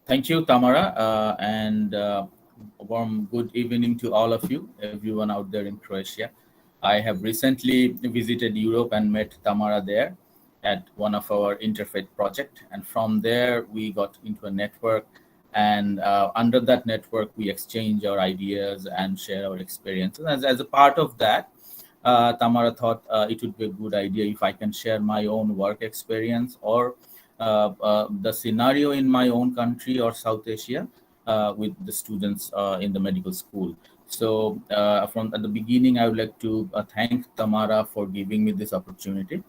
Thank you, Tamara, and a warm good evening to all of you, everyone out there in Croatia. I have recently visited Europe and met Tamara there at one of our interfaith project, and from there we got into a network, and under that network we exchange our ideas and share our experiences. As a part of that, Tamara thought it would be a good idea if I can share my own work experience or the scenario in my own country or South Asia with the students in the medical school. So from at the beginning, I would like to thank Tamara for giving me this opportunity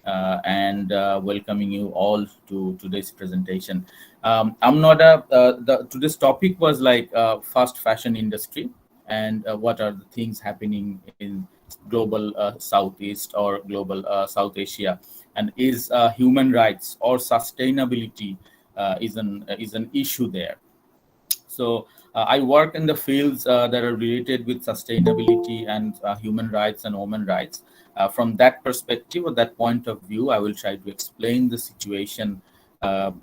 and welcoming you all to today's presentation. I'm not today's topic was like fast fashion industry and what are the things happening in global Southeast or global South Asia, and is human rights or sustainability is an issue there. So I work in the fields that are related with sustainability and human rights and women rights. From that perspective or that point of view, I will try to explain the situation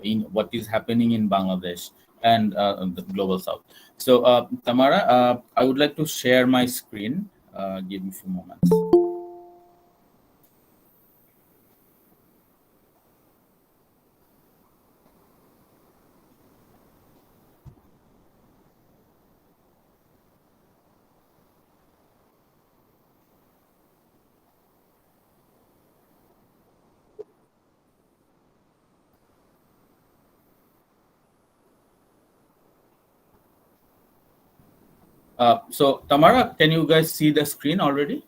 in what is happening in Bangladesh and the global South. So Tamara, I would like to share my screen. Give me a few moments. So Tamara, can you guys see the screen already?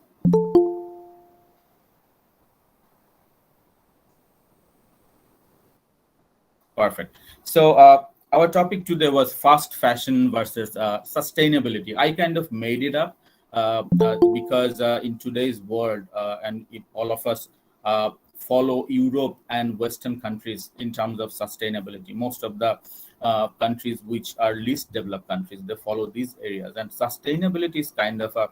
Perfect. So our topic today was fast fashion versus sustainability. I kind of made it up because in today's world, and if all of us follow Europe and Western countries in terms of sustainability, most of the countries which are least developed countries, they follow these areas. And sustainability is kind of a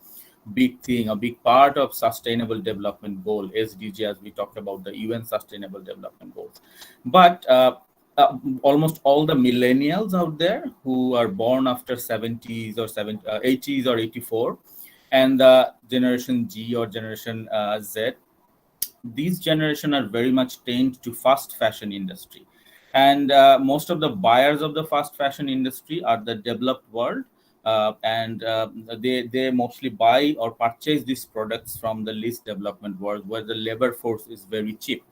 big thing, a big part of sustainable development goal, SDG, as we talked about the UN sustainable development goals. But almost all the millennials out there who are born after 70s or 80s or 84, and the generation G or generation Z, these generation are very much tamed to fast fashion industry, and most of the buyers of the fast fashion industry are the developed world, and they mostly buy or purchase these products from the least development world where the labor force is very cheap.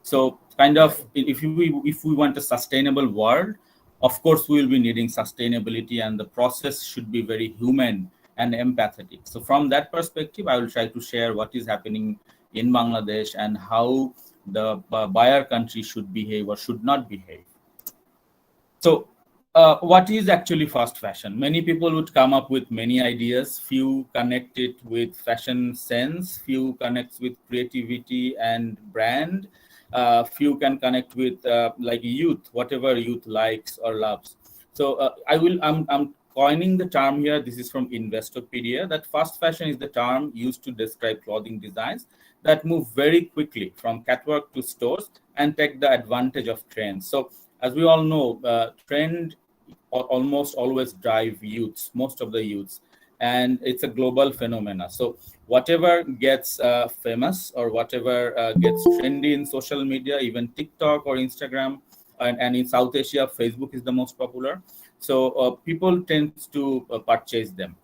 So kind of if we want a sustainable world, of course we will be needing sustainability, and the process should be very human and empathetic. So from that perspective, I will try to share what is happening in Bangladesh and how the buyer country should behave or should not behave. So what is actually fast fashion? Many people would come up with many ideas. Few connect it with fashion sense, few connects with creativity and brand, few can connect with like youth, whatever youth likes or loves. So I'm coining the term here. This is from Investopedia, that fast fashion is the term used to describe clothing designs that move very quickly from catwalk to stores and take the advantage of trends. So as we all know, trend almost always drive youths, most of the youths, and it's a global phenomena. So whatever gets famous or whatever gets trendy in social media, even TikTok or Instagram, and in South Asia, Facebook is the most popular. So people tend to purchase them.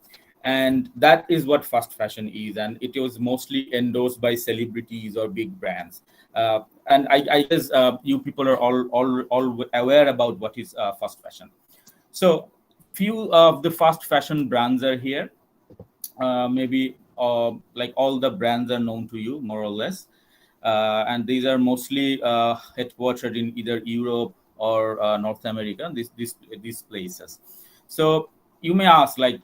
And that is what fast fashion is, and it was mostly endorsed by celebrities or big brands. And I guess you people are all aware about what is fast fashion. So few of the fast fashion brands are here. Maybe like all the brands are known to you more or less, and these are mostly headquartered in either Europe or North America. These places. So you may ask, like,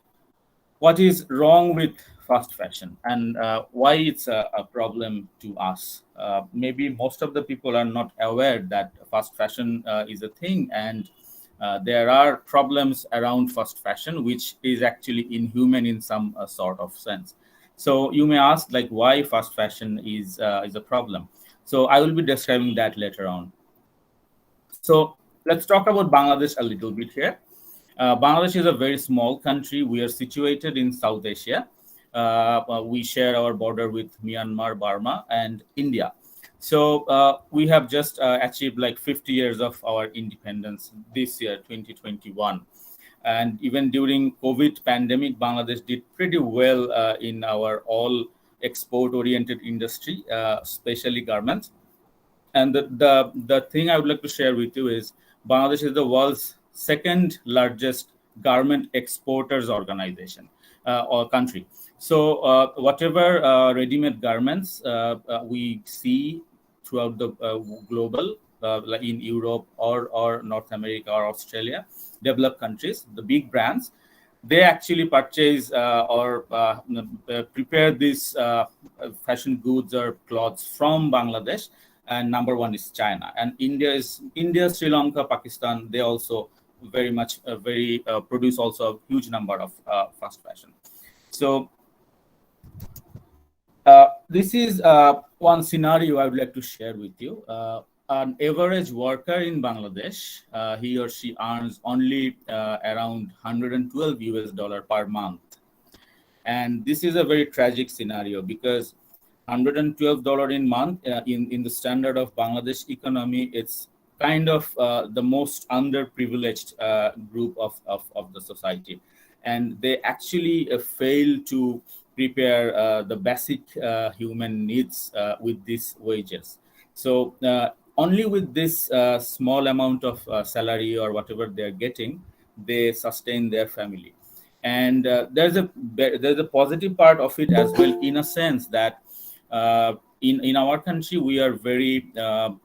what is wrong with fast fashion, and why it's a problem to us. Maybe most of the people are not aware that fast fashion is a thing, and there are problems around fast fashion which is actually inhuman in some sort of sense. So you may ask, like, why fast fashion is a problem. So I will be describing that later on. So let's talk about Bangladesh a little bit here. Bangladesh is a very small country. We are situated in South Asia. We share our border with Myanmar, Burma, and India. So we have just achieved like 50 years of our independence this year, 2021. And even during COVID pandemic, Bangladesh did pretty well in our all export-oriented industry, especially garments. And the thing I would like to share with you is Bangladesh is the world's second largest garment exporters organization or country. So whatever ready-made garments we see throughout the global, like in Europe or North America or Australia, developed countries, the big brands, they actually purchase or prepare these fashion goods or clothes from Bangladesh. And number one is China, and India, Sri Lanka, Pakistan. They also very much produce also a huge number of fast fashion. So this is one scenario I would like to share with you. An average worker in Bangladesh, he or she earns only around 112 US dollar per month. And this is a very tragic scenario because $112 in month in the standard of Bangladesh economy, it's kind of the most underprivileged group of the society. And they actually fail to prepare the basic human needs with these wages. So only with this small amount of salary or whatever they're getting, they sustain their family. And there's a positive part of it as well, in a sense that in our country we are very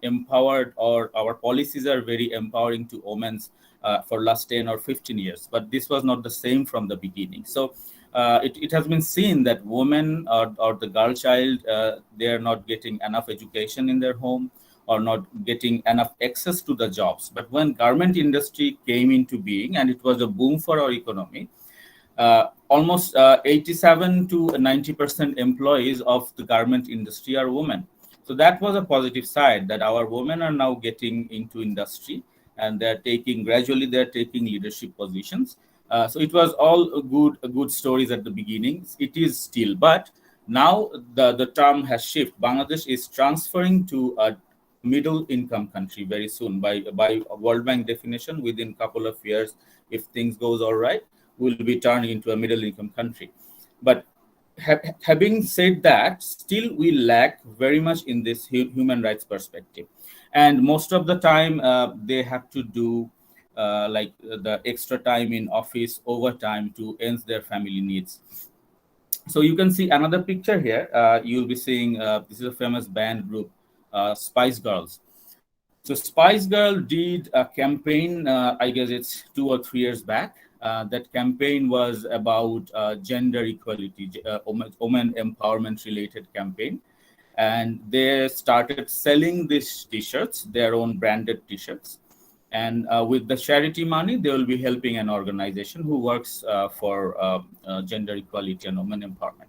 empowered, or our policies are very empowering to women for last 10 or 15 years, but this was not the same from the beginning. So it has been seen that women or the girl child, they are not getting enough education in their home or not getting enough access to the jobs. But when garment industry came into being and it was a boom for our economy, almost 87 to 90% employees of the garment industry are women. So that was a positive side, that our women are now getting into industry and they're taking leadership positions. So it was all good stories at the beginning. It is still, but now the term has shifted. Bangladesh is transferring to a middle income country very soon by World Bank definition. Within a couple of years, if things goes all right, will be turned into a middle income country. But having said that, still we lack very much in this human rights perspective. And most of the time they have to do like the extra time in office, overtime, to earn their family needs. So you can see another picture here. You'll be seeing this is a famous band group, Spice Girls. So Spice Girl did a campaign, I guess it's 2 or 3 years back. That campaign was about gender equality, women empowerment related campaign. And they started selling these t-shirts, their own branded t-shirts. And with the charity money, they will be helping an organization who works for gender equality and women empowerment.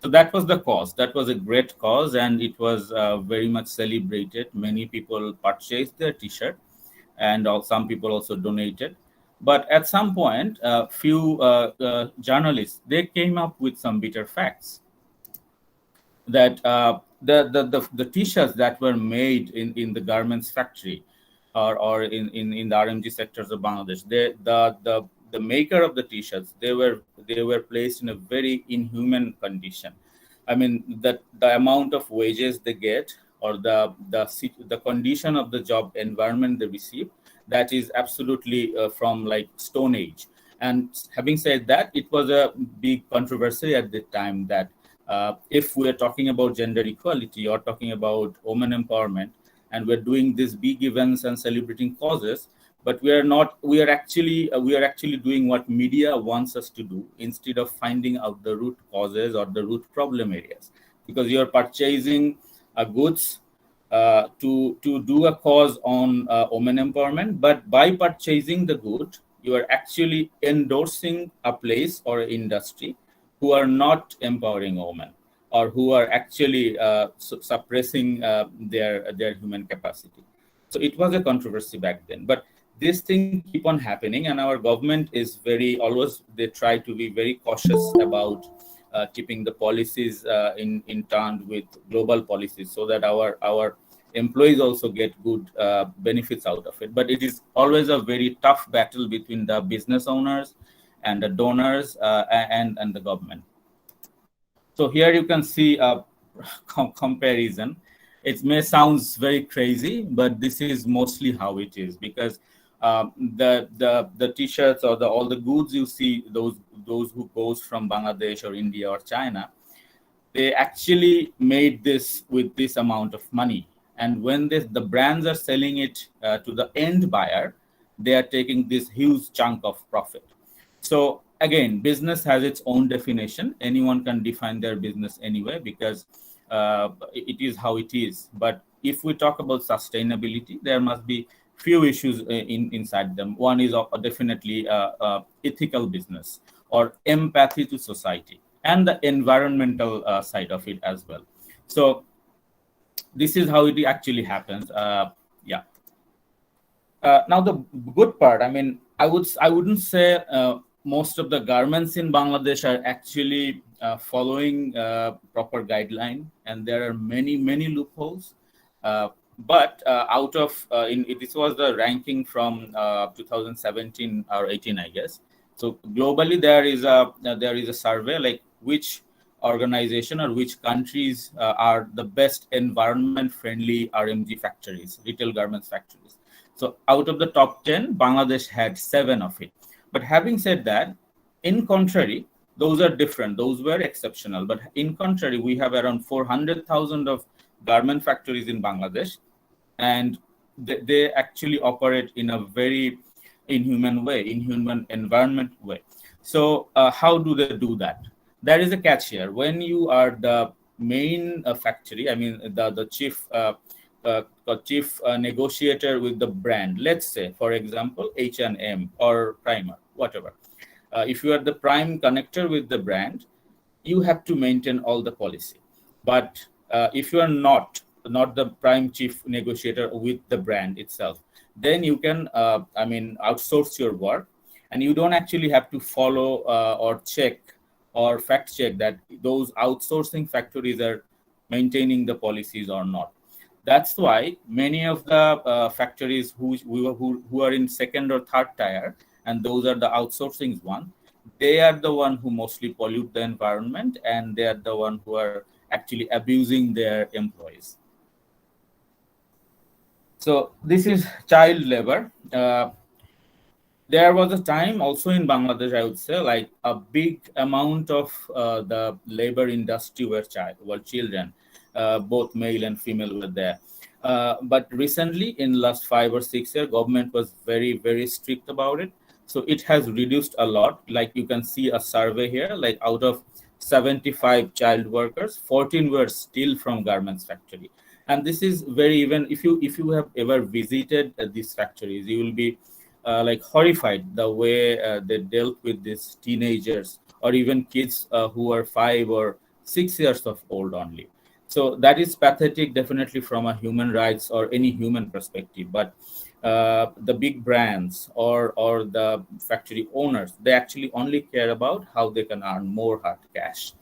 So that was the cause. That was a great cause, and it was very much celebrated. Many people purchased their t-shirt, and some people also donated. But at some point, a few journalists, they came up with some bitter facts that the t-shirts that were made in the garments factory or in the RMG sectors of Bangladesh, the the maker of the t-shirts, they were placed in a very inhuman condition. I mean, the amount of wages they get, or the condition of the job environment they receive, that is absolutely from like Stone Age. And having said that, it was a big controversy at the time that if we are talking about gender equality or talking about women empowerment, and we're doing these big events and celebrating causes, but we are actually doing what media wants us to do, instead of finding out the root causes or the root problem areas. Because you're purchasing goods to do a cause on women empowerment, but by purchasing the good, you are actually endorsing a place or industry who are not empowering women, or who are actually suppressing their human capacity. So it was a controversy back then, but this thing keep on happening, and our government is very always, they try to be very cautious about keeping the policies in turn with global policies, so that our employees also get good benefits out of it. But it is always a very tough battle between the business owners and the donors and the government. So here you can see a comparison. It may sounds very crazy, but this is mostly how it is, because the t-shirts or all the goods you see, those who goes from Bangladesh or India or China, they actually made this with this amount of money. And when the brands are selling it to the end buyer, they are taking this huge chunk of profit. So again, business has its own definition. Anyone can define their business anyway, because it is how it is. But if we talk about sustainability, there must be few issues inside them. One is definitely ethical business, or empathy to society, and the environmental side of it as well. So this is how it actually happens. Yeah. Now the good part, I mean, I wouldn't say most of the garments in Bangladesh are actually following proper guideline, and there are many loopholes. But out of this was the ranking from 2017 or 18, I guess. So globally, there is a survey like which organization or which countries are the best environment friendly RMG factories, retail garments factories. So out of the top 10, Bangladesh had 7 of it. But having said that, in contrary, those are different. Those were exceptional. But in contrary, we have around 400,000 of garment factories in Bangladesh, and they actually operate in a very inhuman environment way. So how do they do that? There is a catch here. When you are the main factory, I mean the chief negotiator with the brand, let's say, for example, H&M or Primer, whatever. If you are the prime connector with the brand, you have to maintain all the policy. But if you are not the prime chief negotiator with the brand itself, then you can, outsource your work, and you don't actually have to follow or check or fact check that those outsourcing factories are maintaining the policies or not. That's why many of the factories who are in second or third tier, and those are the outsourcing one, they are the one who mostly pollute the environment, and they are the one who are actually abusing their employees. So this is child labor. There was a time also in Bangladesh, I would say, like a big amount of the labor industry were children, both male and female were there. But recently, in last 5 or 6 years, government was very strict about it. So it has reduced a lot. Like you can see a survey here, like out of 75 child workers, 14 were still from garments factory. And this is very, even if you have ever visited these factories, you will be like horrified the way they dealt with these teenagers, or even kids who are 5 or 6 years of old only. So that is pathetic, definitely, from a human rights or any human perspective. But the big brands or the factory owners, they actually only care about how they can earn more hard cash.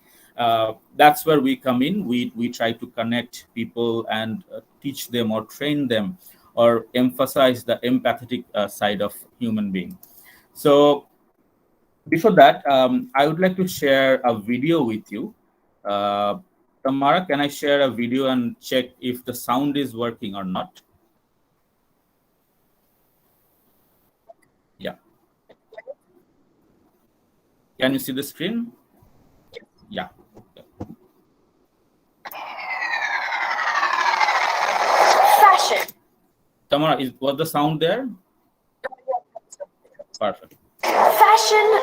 That's where we come in. We try to connect people and teach them or train them or emphasize the empathetic side of human being. So Before that, I would like to share a video with you. Tamara, can I share a video and check if the sound is working or not? Yeah. Can you see the screen? Yeah. Fashion. Tamara, was the sound there? Perfect. Fashion.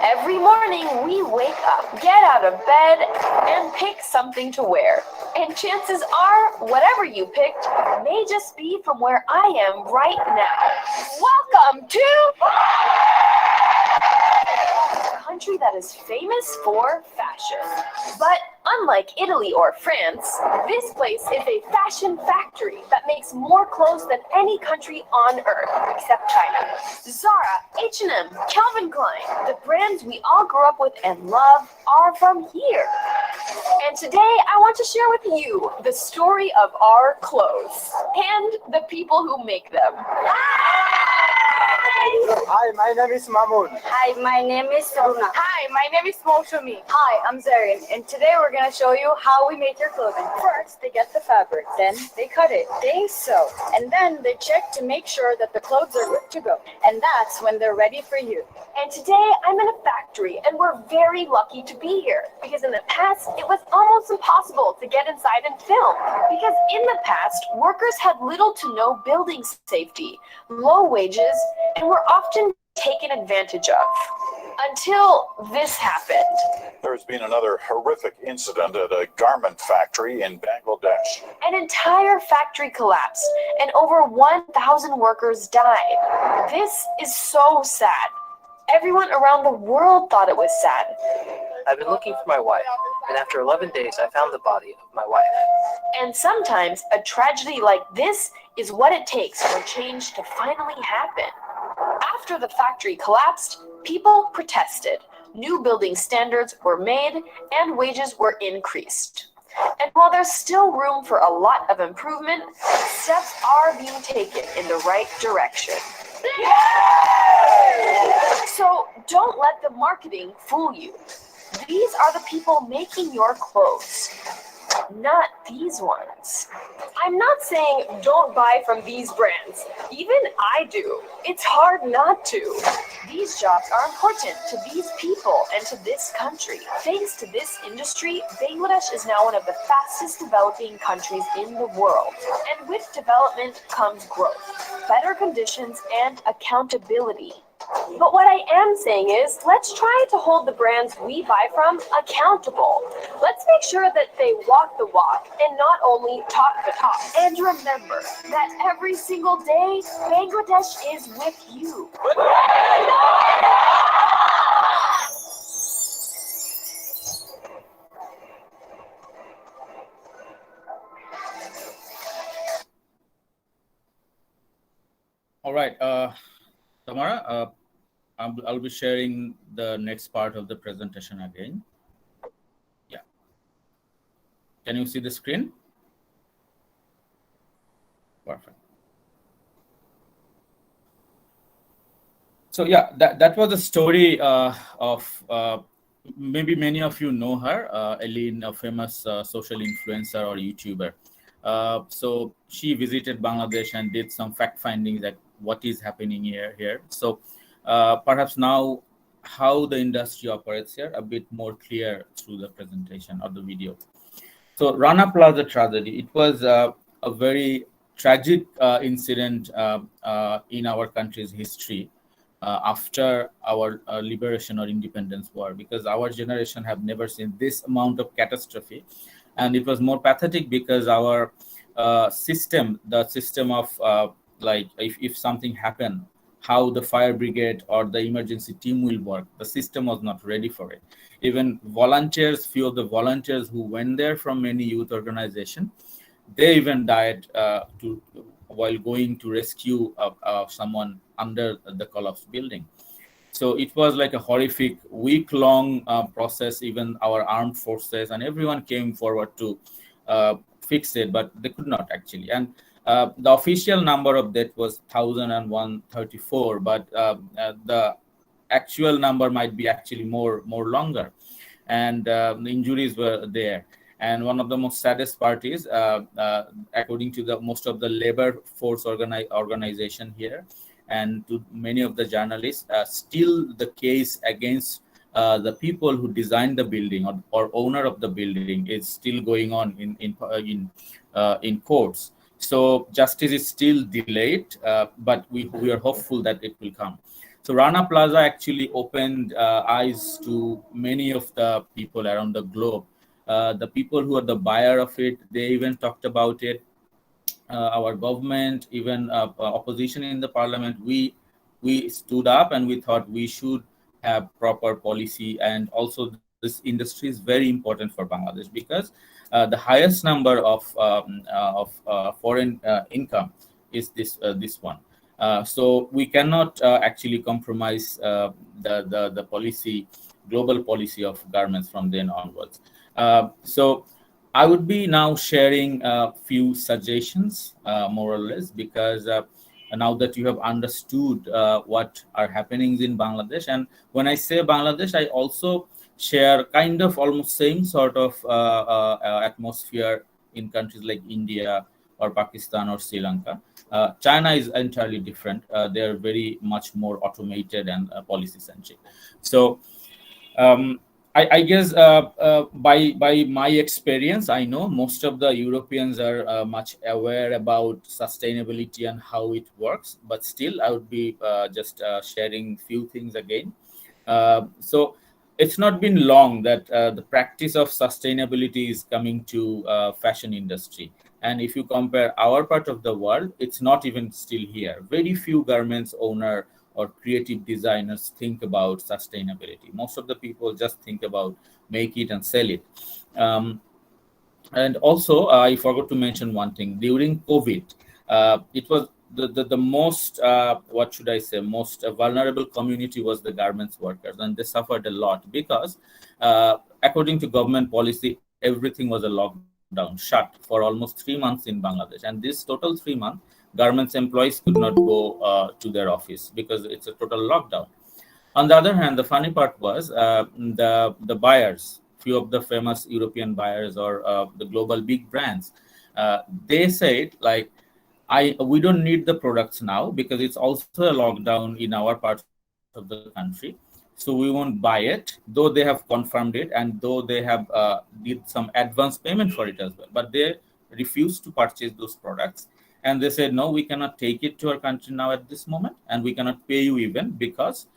Every morning we wake up, get out of bed, and pick something to wear. And chances are, whatever you picked may just be from where I am right now. Welcome to a country that is famous for fashion. But unlike Italy or France, this place is a fashion factory that makes more clothes than any country on earth, except China. Zara, H&M, Calvin Klein, the brands we all grew up with and love are from here. And today I want to share with you the story of our clothes and the people who make them. Hi, my name is Mamun. Hi, my name is Runa. Hi, my name is Moshumi. Hi, I'm Zarin, and today we're going to show you how we make your clothing. First, they get the fabric, then they cut it, they sew, and then they check to make sure that the clothes are good to go. And that's when they're ready for you. And today I'm in a factory, and we're very lucky to be here because in the past it was almost impossible to get inside and film because in the past workers had little to no building safety, low wages, and were often taken advantage of until this happened. There's been another horrific incident at a garment factory in Bangladesh. An entire factory collapsed and over 1,000 workers died. This is so sad. Everyone around the world thought it was sad. I've been looking for my wife, and after 11 days I found the body of my wife. And sometimes a tragedy like this is what it takes for change to finally happen. After the factory collapsed, people protested. New building standards were made and wages were increased. And while there's still room for a lot of improvement, steps are being taken in the right direction. So don't let the marketing fool you. These are the people making your clothes, not these ones. I'm not saying don't buy from these brands. Even I do. It's hard not to. These jobs are important to these people and to this country. Thanks to this industry, Bangladesh is now one of the fastest developing countries in the world. And with development comes growth, better conditions, and accountability. But what I am saying is, let's try to hold the brands we buy from accountable. Let's make sure that they walk the walk and not only talk the talk. And remember that every single day, Bangladesh is with you. All right, Tamara, I'll be sharing the next part of the presentation again. Yeah. Can you see the screen? Perfect. So yeah, that was the story of maybe many of you know her, Eileen, a famous social influencer or YouTuber. So she visited Bangladesh and did some fact finding that what is happening here. So perhaps now how the industry operates here a bit more clear through the presentation or the video. So Rana Plaza tragedy, it was a very tragic incident in our country's history after our liberation or independence war, because our generation have never seen this amount of catastrophe. And it was more pathetic because our system, the system of like if something happened, how the fire brigade or the emergency team will work, the system was not ready for it. Even volunteers, few of the volunteers who went there from many youth organizations, they even died while going to rescue someone under the collapsed building. So it was like a horrific week-long process. Even our armed forces and everyone came forward to fix it, but they could not actually. And the official number of death was 1,134, but the actual number might be actually more longer, and the injuries were there. And one of the most saddest part is, according to the most of the labor force organization here, and to many of the journalists, still the case against the people who designed the building, or owner of the building, is still going on in courts. So justice is still delayed, but we are hopeful that it will come. So Rana Plaza actually opened eyes to many of the people around the globe. The people who are the buyer of it, they even talked about it. Our government, even opposition in the parliament, we stood up and we thought we should have proper policy. And also this industry is very important for Bangladesh, because the highest number of foreign income is this one. So we cannot actually compromise the policy, global policy of garments from then onwards. So I would be now sharing a few suggestions, more or less, because now that you have understood what are happenings in Bangladesh. And when I say Bangladesh, I also share kind of almost same sort of atmosphere in countries like India or Pakistan or Sri Lanka. China is entirely different. They are very much more automated and policy centric. So I guess by my experience, I know most of the Europeans are much aware about sustainability and how it works, but still I would be just sharing few things again. So it's not been long that the practice of sustainability is coming to fashion industry. And if you compare our part of the world, it's not even still here. Very few garments owner or creative designers think about sustainability. Most of the people just think about make it and sell it. And also, I forgot to mention one thing. During COVID, it was the most, what should I say, most vulnerable community was the garments workers, and they suffered a lot because, according to government policy, everything was a lockdown, shut for almost 3 months in Bangladesh. And this total 3 months, garments employees could not go to their office because it's a total lockdown. On the other hand, the funny part was the buyers, few of the famous European buyers or the global big brands, they said like, we don't need the products now because it's also a lockdown in our parts of the country. So we won't buy it, though they have confirmed it and though they have did some advance payment for it as well. But they refused to purchase those products. And they said, no, we cannot take it to our country now at this moment. And we cannot pay you even because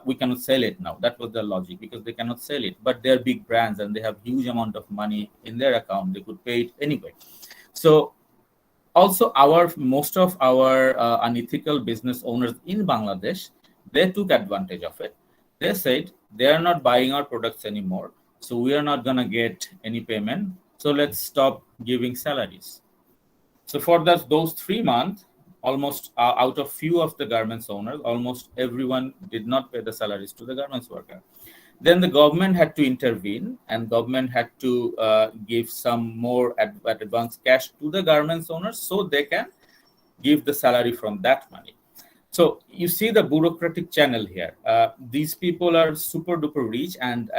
we cannot sell it now. That was the logic, because they cannot sell it. But they're big brands and they have huge amount of money in their account. They could pay it anyway. So also most of our unethical business owners in Bangladesh, they took advantage of it. They said they are not buying our products anymore, so we are not going to get any payment. So let's stop giving salaries. So for those 3 months, almost out of few of the garments owners, almost everyone did not pay the salaries to the garments worker. Then the government had to intervene, and government had to give some more advance cash to the garments owners so they can give the salary from that money. So you see the bureaucratic channel here. These people are super duper rich, and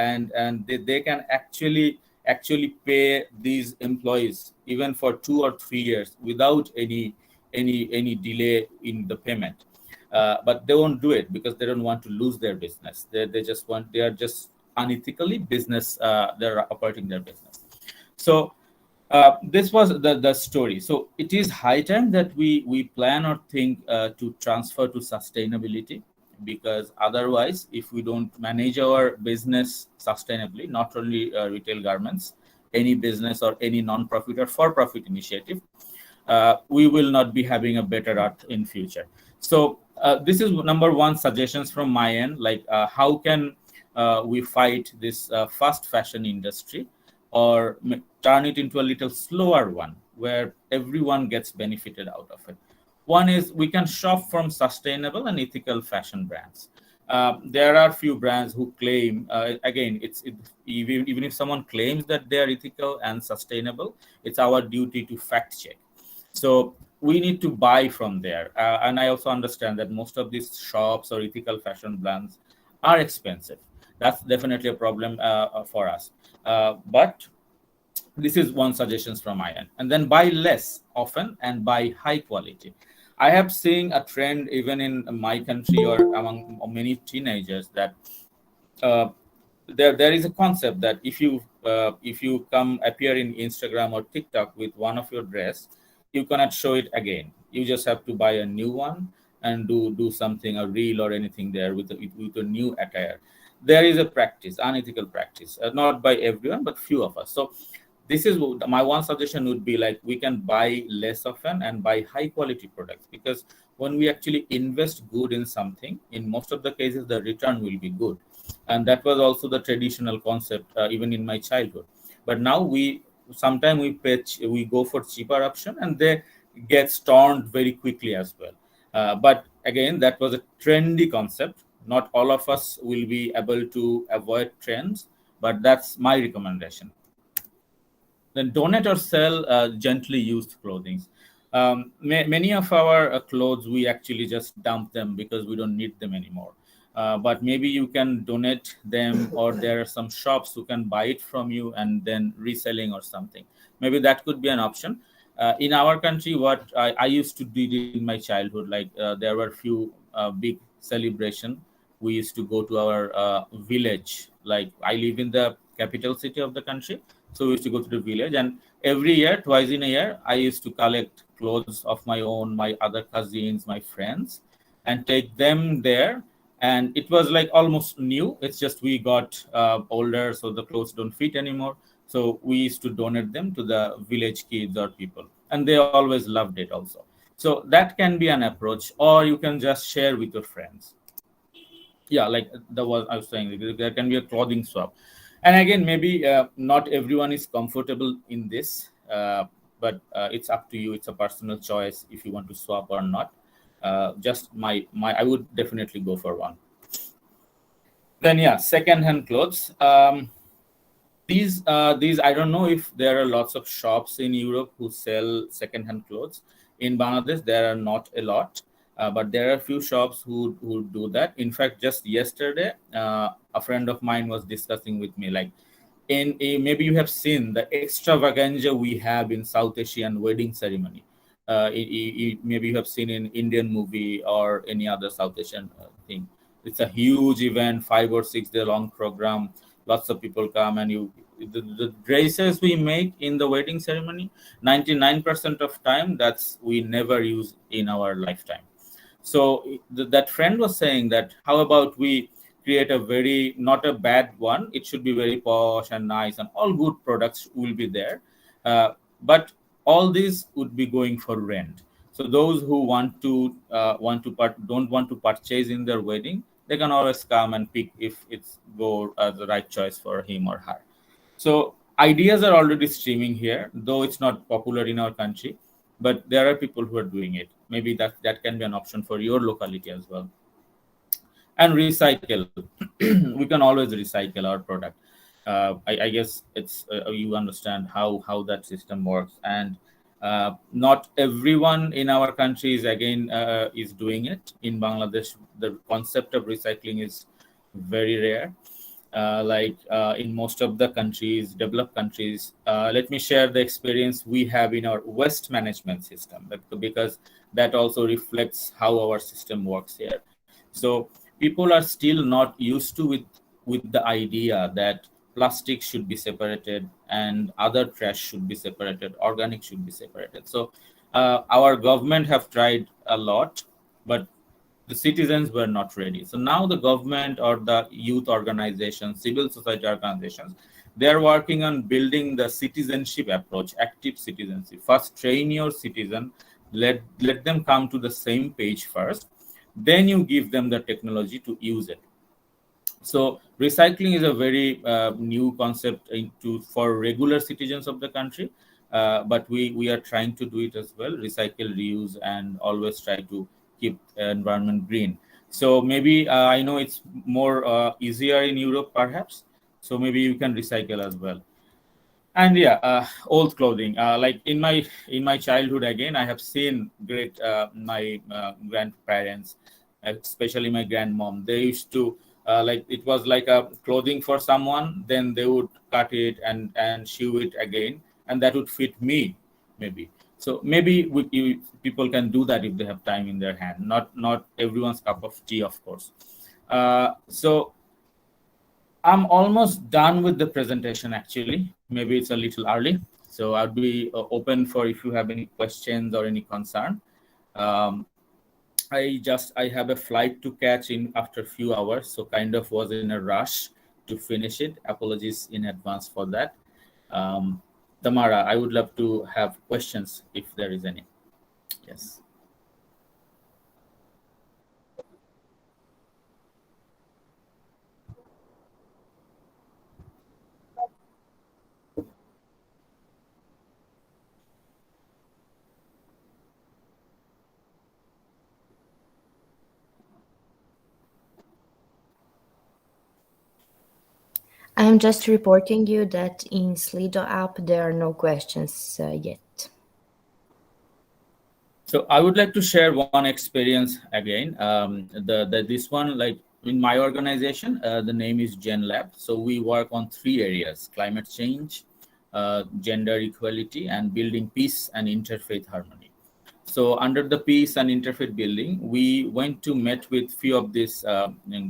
they can actually pay these employees even for 2 or 3 years without any delay in the payment. But they won't do it because they don't want to lose their business. They are just unethically business. They're operating their business. So this was the story. So it is high time that we plan or think to transfer to sustainability, because otherwise, if we don't manage our business sustainably, not only retail garments, any business or any non-profit or for-profit initiative, we will not be having a better earth in future. So this is number one suggestions from my end, like how can we fight this fast fashion industry, or turn it into a little slower one where everyone gets benefited out of it. One is we can shop from sustainable and ethical fashion brands. There are few brands who claim, again, even if someone claims that they are ethical and sustainable, it's our duty to fact check. So we need to buy from there. And I also understand that most of these shops or ethical fashion brands are expensive. That's definitely a problem for us. But this is one suggestions from my end. And then buy less often and buy high quality. I have seen a trend even in my country or among many teenagers that uh, there is a concept that if you come appear in Instagram or TikTok with one of your dress, you cannot show it again. You just have to buy a new one and do something, a reel or anything there with a new attire. There is a practice, unethical practice, not by everyone but few of us. So this is my one suggestion would be like we can buy less often and buy high quality products, because when we actually invest good in something, in most of the cases the return will be good. And that was also the traditional concept even in my childhood. But now we sometimes we go for cheaper option and they get stormed very quickly as well. But again, that was a trendy concept. Not all of us will be able to avoid trends, but that's my recommendation. Then donate or sell gently used clothing. Many of our clothes we actually just dump them because we don't need them anymore. But maybe you can donate them, or there are some shops who can buy it from you and then reselling or something. Maybe that could be an option. In our country, what I used to do in my childhood, like there were few big celebration. We used to go to our village. Like I live in the capital city of the country, so we used to go to the village, and every year, twice in a year, I used to collect clothes of my own, my other cousins, my friends, and take them there. And it was like almost new. It's just we got older, so the clothes don't fit anymore. So we used to donate them to the village kids or people, and they always loved it also. So that can be an approach, or you can just share with your friends. Yeah, like the was I was saying, there can be a clothing swap. And again, maybe not everyone is comfortable in this, but it's up to you. It's a personal choice if you want to swap or not. Just my I would definitely go for one. Then yeah, second-hand clothes. These I don't know if there are lots of shops in Europe who sell second-hand clothes. In Bangladesh, there are not a lot, but there are a few shops who do that. In fact, just yesterday, a friend of mine was discussing with me, like maybe you have seen the extravaganza we have in South Asian wedding ceremony. Maybe you have seen in Indian movie or any other South Asian thing. It's a huge event, 5 or 6 day long program. Lots of people come, and the dresses we make in the wedding ceremony, 99% of time that's we never use in our lifetime. So that friend was saying that how about we create a very not a bad one. It should be very posh and nice, and all good products will be there. But all these would be going for rent. So those who don't want to purchase in their wedding, they can always come and pick if it's go the right choice for him or her. So ideas are already streaming here, though it's not popular in our country, but there are people who are doing it. Maybe that can be an option for your locality as well. And recycle. We can always recycle our product. I guess it's you understand how that system works. And not everyone in our country is doing it. In Bangladesh, the concept of recycling is very rare. In most of the countries, developed countries, let me share the experience we have in our waste management system, because that also reflects how our system works here. So people are still not used to with the idea that plastic should be separated and other trash should be separated, organic should be separated. So our government have tried a lot, but the citizens were not ready. So now the government or the youth organizations, civil society organizations, they are working on building the citizenship approach, active citizenship. First, train your citizen, let them come to the same page first, then you give them the technology to use it. So recycling is a very new concept for regular citizens of the country, but we are trying to do it as well, recycle, reuse, and always try to keep environment green. So maybe I know it's more easier in Europe perhaps, so maybe you can recycle as well. And yeah, old clothing, like in my childhood, again I have seen great my grandparents, especially my grandmom, they used to like it was like a clothing for someone, then they would cut it and sew it again, and that would fit me maybe. So maybe people can do that if they have time in their hand. Not everyone's cup of tea, of course. So I'm almost done with the presentation actually. Maybe it's a little early. So I'll be open for if you have any questions or any concern. I have a flight to catch in after a few hours, so kind of was in a rush to finish it. Apologies in advance for that. Tamara, I would love to have questions if there is any. Yes. I'm just reporting you that in Slido app there are no questions yet. So I would like to share one experience again. This one, like in my organization, the name is GenLab. So we work on 3 areas: climate change, gender equality, and building peace and interfaith harmony. So under the peace and interfaith building, we went to meet with few of these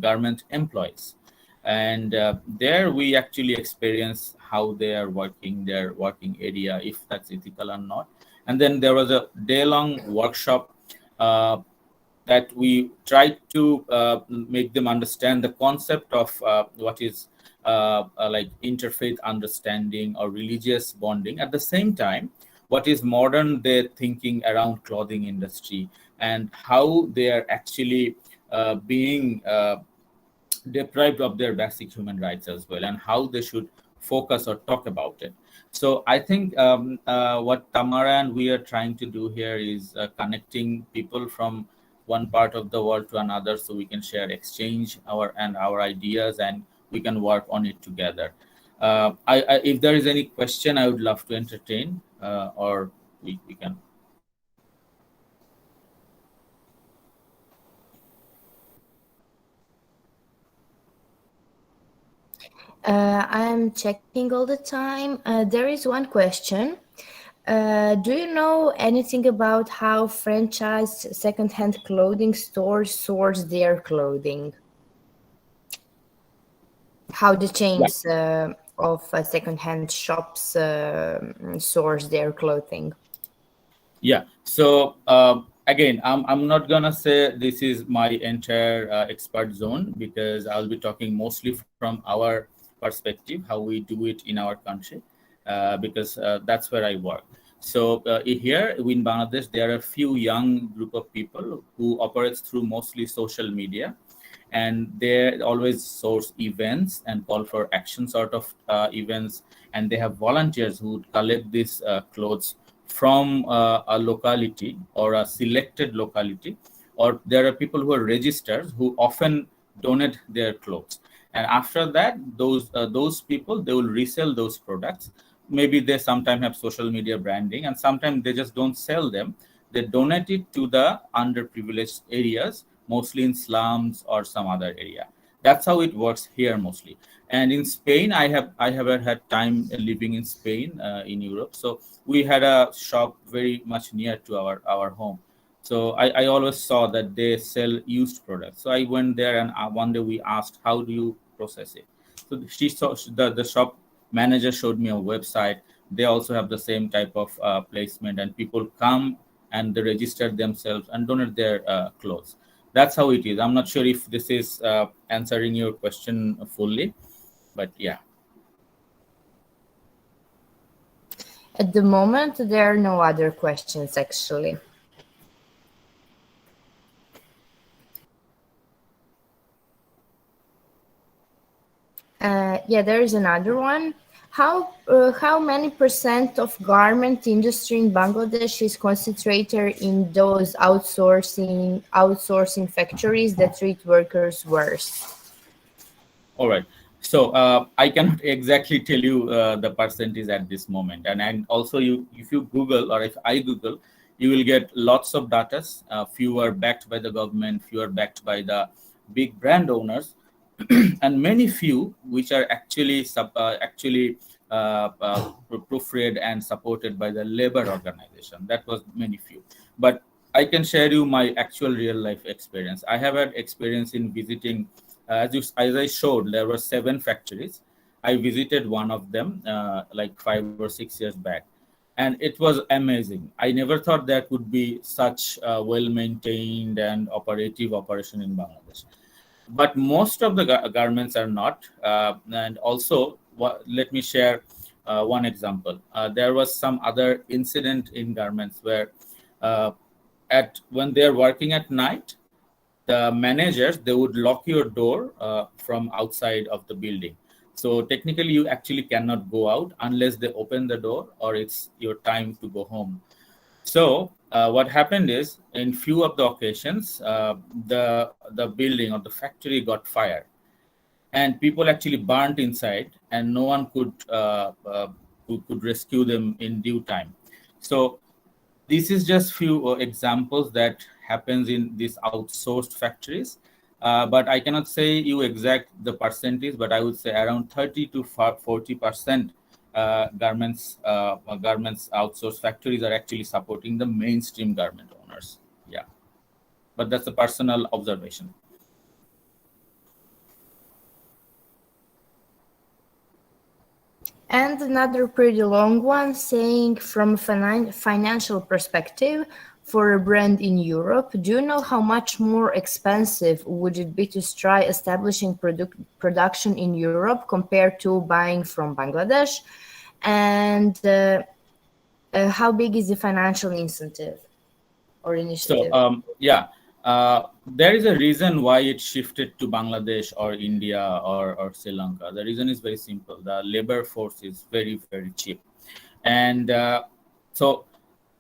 government employees. And there we actually experience how they are working, their working area, if that's ethical or not. And then there was a day-long workshop that we tried to make them understand the concept of what is like interfaith understanding or religious bonding. At the same time, what is modern day thinking around clothing industry and how they are actually being deprived of their basic human rights as well, and how they should focus or talk about it. So I think what Tamara and we are trying to do here is connecting people from one part of the world to another, so we can share, exchange our ideas, and we can work on it together. If there is any question, I would love to entertain, or we can. I'm checking all the time. There is one question. Do you know anything about how franchised secondhand clothing stores source their clothing? How the chains of secondhand shops source their clothing? Yeah. So again, I'm not gonna say this is my entire expert zone, because I'll be talking mostly from our perspective, how we do it in our country, because that's where I work. So here in Bangladesh, there are a few young group of people who operates through mostly social media, and they always source events and call for action sort of events, and they have volunteers who would collect these clothes from a locality or a selected locality, or there are people who are registered who often donate their clothes, and after that those people, they will resell those products. Maybe they sometimes have social media branding, and sometimes they just don't sell them. They donate it to the underprivileged areas, mostly in slums or some other area. That's how it works here mostly. And in Spain, I have had time living in Spain, in Europe. So we had a shop very much near to our home. So I always saw that they sell used products. So I went there, and one day we asked, how do you process it? So she saw the shop manager showed me a website. They also have the same type of placement, and people come and they register themselves and donate their clothes. That's how it is. I'm not sure if this is answering your question fully, but yeah. At the moment, there are no other questions, actually. Yeah, there is another one. How many % of garment industry in Bangladesh is concentrated in those outsourcing factories that treat workers worse? All right. So I cannot exactly tell you the percentage at this moment. And also, if you Google, or if I Google, you will get lots of data. Few are backed by the government, few are backed by the big brand owners. and many few which are actually proofread and supported by the labor organization. That was many few. But I can share you my actual real life experience. I have had experience in visiting, as I showed, there were 7 factories. I visited one of them like 5 or 6 years back, and it was amazing. I never thought there could be such well maintained and operative operation in Bangladesh. But most of the garments are not. And also, let me share one example. There was some other incident in garments where when they're working at night, the managers, they would lock your door from outside of the building. So technically, you actually cannot go out unless they open the door or it's your time to go home. So what happened is, in few of the occasions, the building or the factory got fired, and people actually burnt inside, and no one could rescue them in due time. So this is just few examples that happens in these outsourced factories. But I cannot say you exact the percentage, but I would say around 30 to 40% garments outsourced factories are actually supporting the mainstream garment owners. Yeah, but that's a personal observation. And another pretty long one saying, from a financial perspective, for a brand in Europe, do you know how much more expensive would it be to try establishing production in Europe compared to buying from Bangladesh? And how big is the financial incentive or initiative? So there is a reason why it shifted to Bangladesh or India or Sri Lanka. The reason is very simple. The labor force is very, very cheap. And so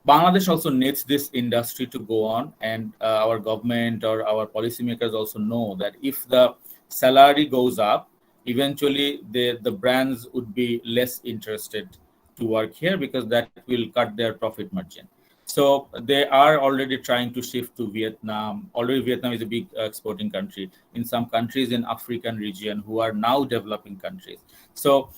Bangladesh also needs this industry to go on, and our government or our policymakers also know that if the salary goes up, eventually the brands would be less interested to work here because that will cut their profit margin. So they are already trying to shift to Vietnam. Already Vietnam is a big exporting country. In some countries in African region who are now developing countries. So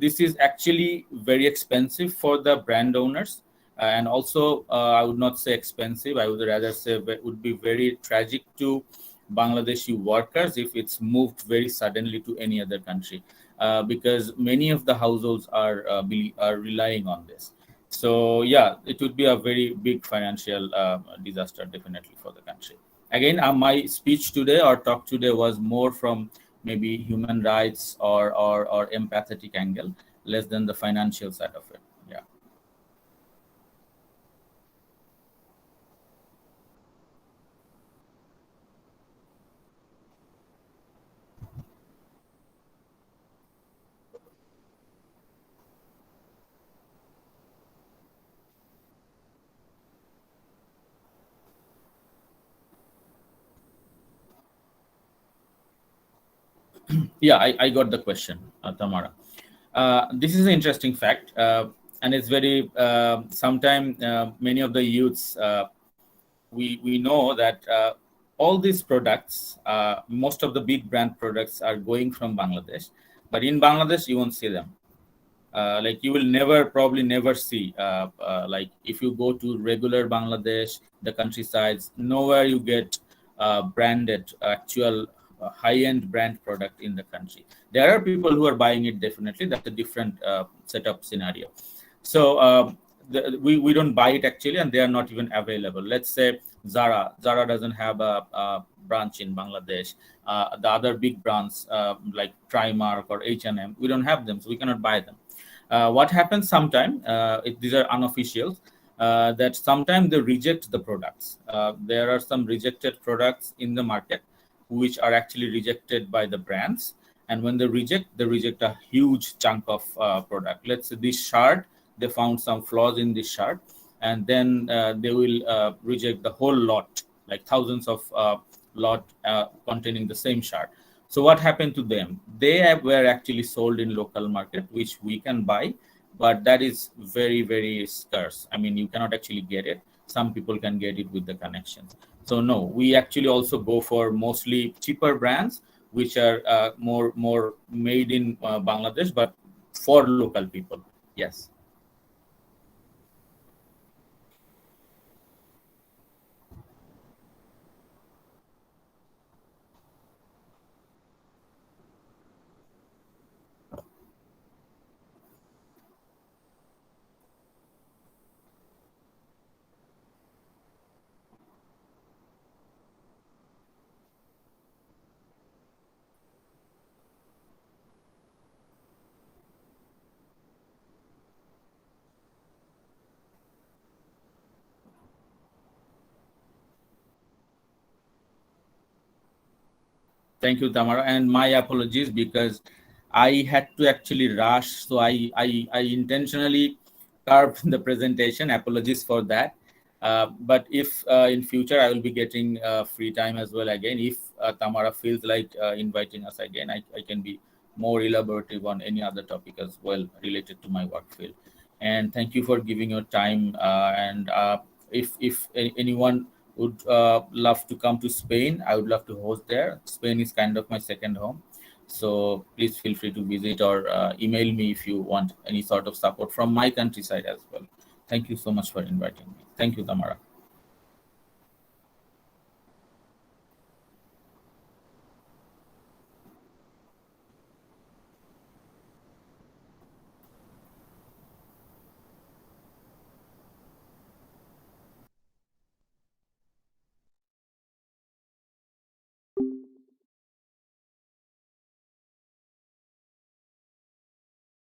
this is actually very expensive for the brand owners. And also, I would not say expensive. I would rather say it would be very tragic to Bangladeshi workers if it's moved very suddenly to any other country, because many of the households are relying on this. So yeah, it would be a very big financial disaster definitely for the country. Again, my speech today or talk today was more from maybe human rights or empathetic angle, less than the financial side of it. Yeah. Yeah, I got the question, Tamara. This is an interesting fact, and it's very, sometimes many of the youths, we know that all these products, most of the big brand products are going from Bangladesh, but in Bangladesh, you won't see them. Like you will probably never see, like if you go to regular Bangladesh, the countrysides, nowhere you get branded actual high-end brand product in the country. There are people who are buying it, definitely. That's a different setup scenario. So we don't buy it actually, and they are not even available. Let's say Zara doesn't have a branch in Bangladesh. The other big brands like Primark or H&M, we don't have them, so we cannot buy them. What happens sometimes, these are unofficial, that sometimes they reject the products. There are some rejected products in the market which are actually rejected by the brands. And when they reject a huge chunk of product. Let's say this shirt, they found some flaws in this shirt, and then they will reject the whole lot, like thousands of lot containing the same shirt. So what happened to them? They were actually sold in local market, which we can buy, but that is very, very scarce. I mean, you cannot actually get it. some people can get it with the connections. So no, we actually also go for mostly cheaper brands, which are more made in Bangladesh, but for local people. Yes. Thank you, Tamara, and my apologies because I had to actually rush, so I intentionally carved the presentation. Apologies for that. But if in future I will be getting free time as well again, if Tamara feels like inviting us again, I can be more elaborative on any other topic as well related to my work field. And thank you for giving your time. And if anyone would love to come to Spain, I would love to host there. Spain is kind of my second home. So please feel free to visit or email me if you want any sort of support from my countryside as well. Thank you so much for inviting me. Thank you, Tamara.